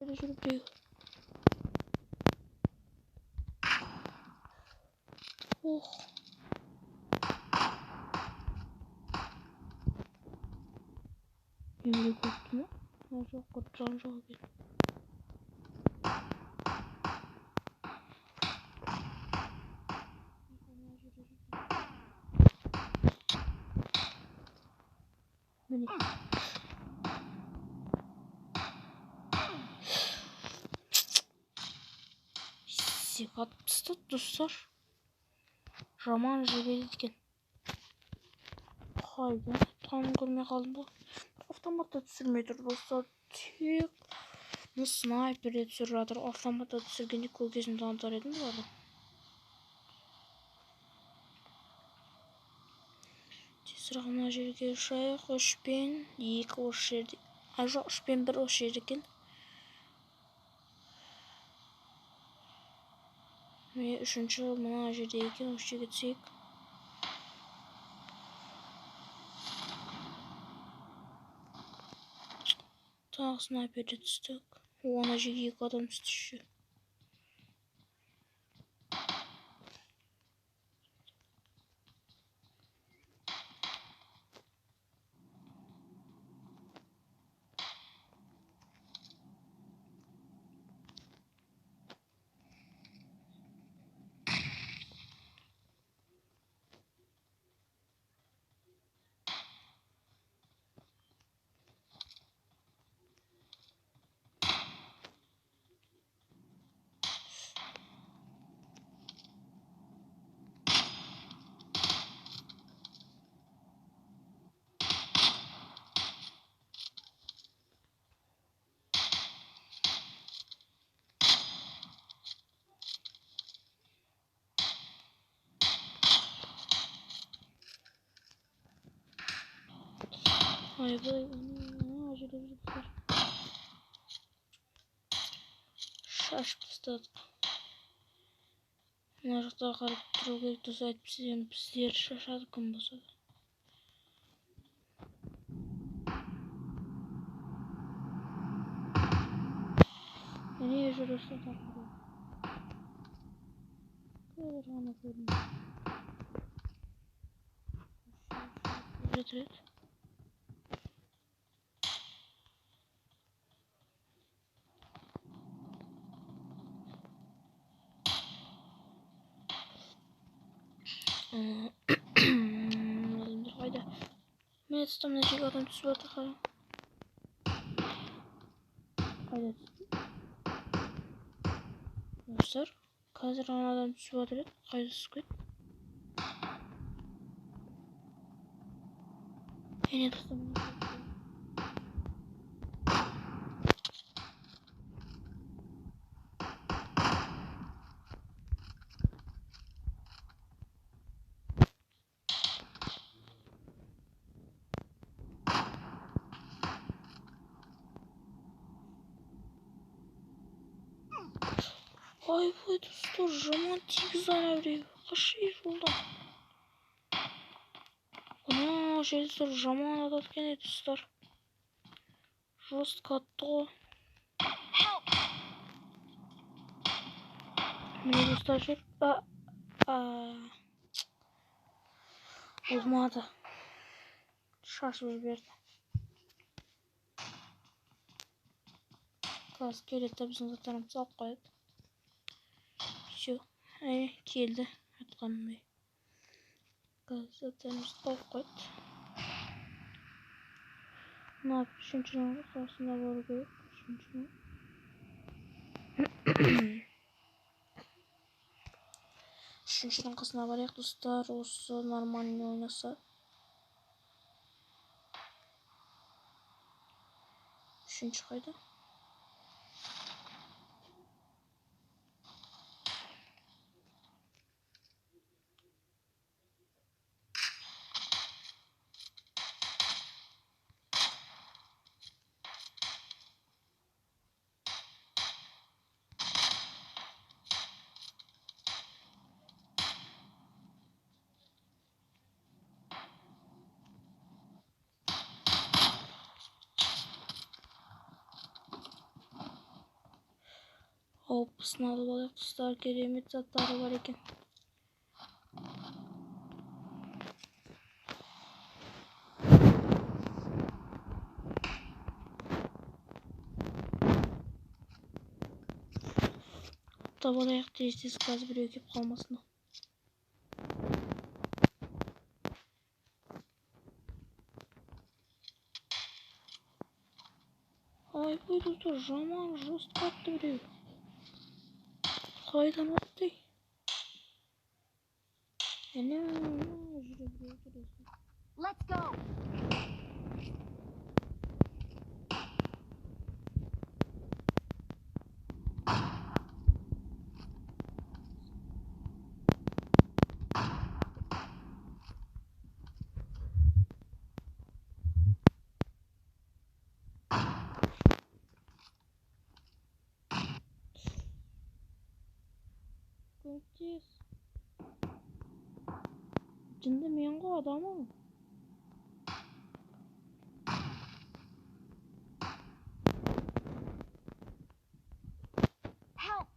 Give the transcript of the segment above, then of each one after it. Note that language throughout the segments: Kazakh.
Şöyle şuraya. Oh. Yemin korktum ya. Ben çok korkacağım çok iyi. Beni. Сипатсыз достар. Жаман жебеді екен. Қайда? Танып көрмей қалдым ба? Автоматта түсірмей тұр достар. Тек снайперде түсіріп жатыр. Автоматта түсіргенде көкесін танытар едім бұларды. Тезірек мына жерге ұшайық. 3 пен 2 осы жерде. Жоқ, 3 пен 1 осы жерде екен. Міне үшінші мына жерде екен. Осы жерге түсейік. Тағы снайперде түстік. Ана жерге 2 адам түсті. Hayvay, ana acele bir şaşıp tastadıq. Mına жақта қарап тұру керек досы айтып енді біздер шашады күн болса да. Міне жүрісі тақырып. Қазір ғана көрдім. Жетіреді. Адамдар қайда? Мен тұстам мына жерге адам түсіп жатыр қара. Қайда түсті? Достар, қазір ғана адам түсіп жатыр еді. Қайда түсіп кетті? Міне тұстам мына жерге. Ayvay dostlar, жаман тигіз ана біреу. Қашай жолдан. Ана жерде жаман ататкен еді достар. Жестко атты ғой. Міне достар жүр. Olmadı. Şaşırır жіберді. Gaz келеді де біздің заттарымызды алып қояды. Все. Келді. Атқанымдай. Gaz заттарымызды алып қойды. Мына үшіншінің қасында бару керек. Үшіншінің. Үшіншінің қасына барайық достар. Осы нормальный ойнаса. Üçüncü қайда? Опысын алып алайық достар, керемет заттары бар екен. Таап алайық тез қазір біреу келіп қалмасын. Айбай достар, жаман жосып қапты біреу. Қайдан атты? Let's go. Көмектес. Жынды мен ғой адамым. Help!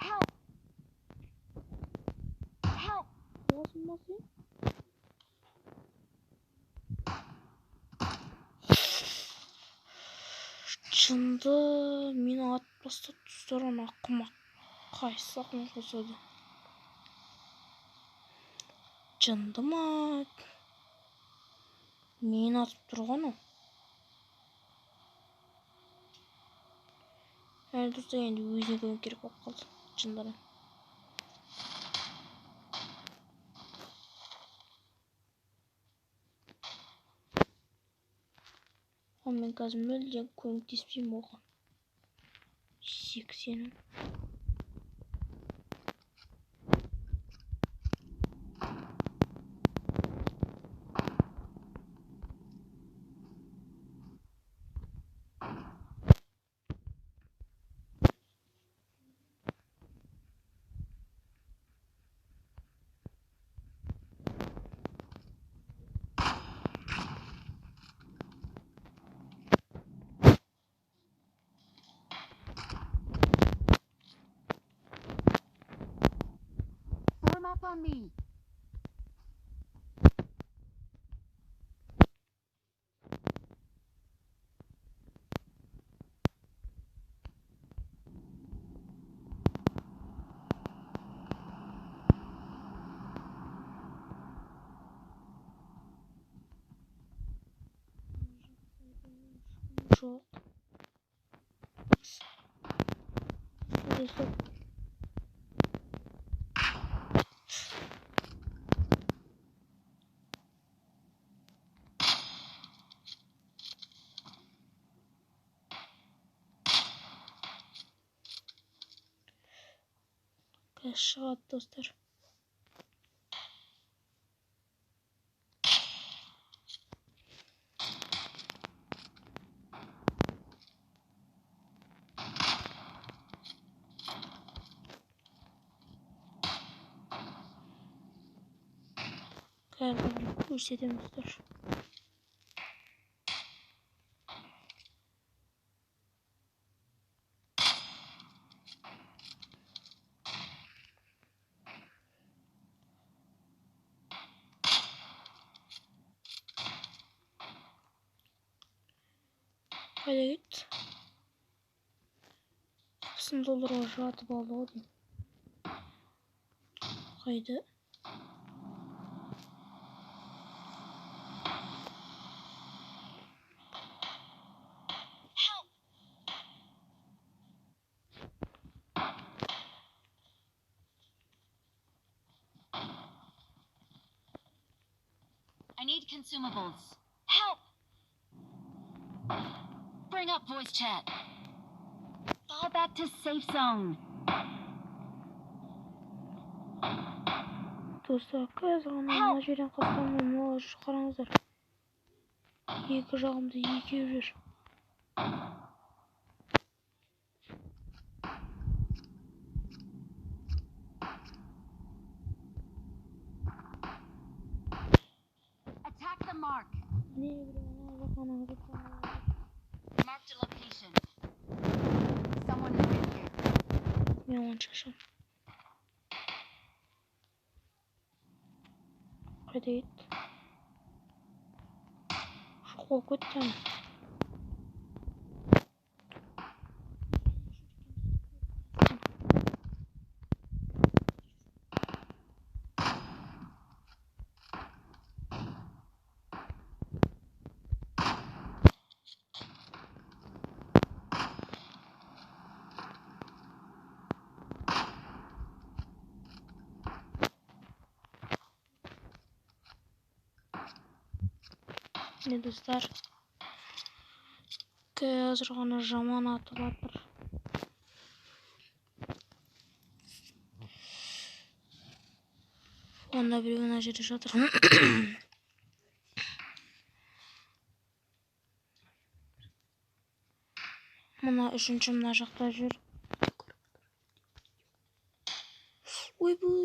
Help! Help! Боласың ба сен? Жынды мені атып тастады достар, ана ақымақ. Қайсы ақымақ қосады? Жынды ма? Мені атып тұрғаны? Достар, енді өзіне көмек керек болып қалды. Жындарым. Мен қазір мүлдем көмектеспеймін оған. 80-ім. Form up on me. Жоқ. Достар. Қазір шығады достар. Қазір көрсетемін достар. Қайда кетті? $$10 жатып алды ғой деймін. Қайда? I need consumables. Help! Bring up voice chat. Fall back to safe zone. Достар, қазір мына жерден қастамын, қараңыздар. Екі жағымда екеу жүр. Attack the mark. Marked a location. Someone has been here. Мен он шашам. Қайда ет? Жоқ болып кетті. Міне достар, қазір ғана жаман атып жатыр. Онда біреу мына жерде жатыр. Мына үшінші мына жақта жүр. Ойбай.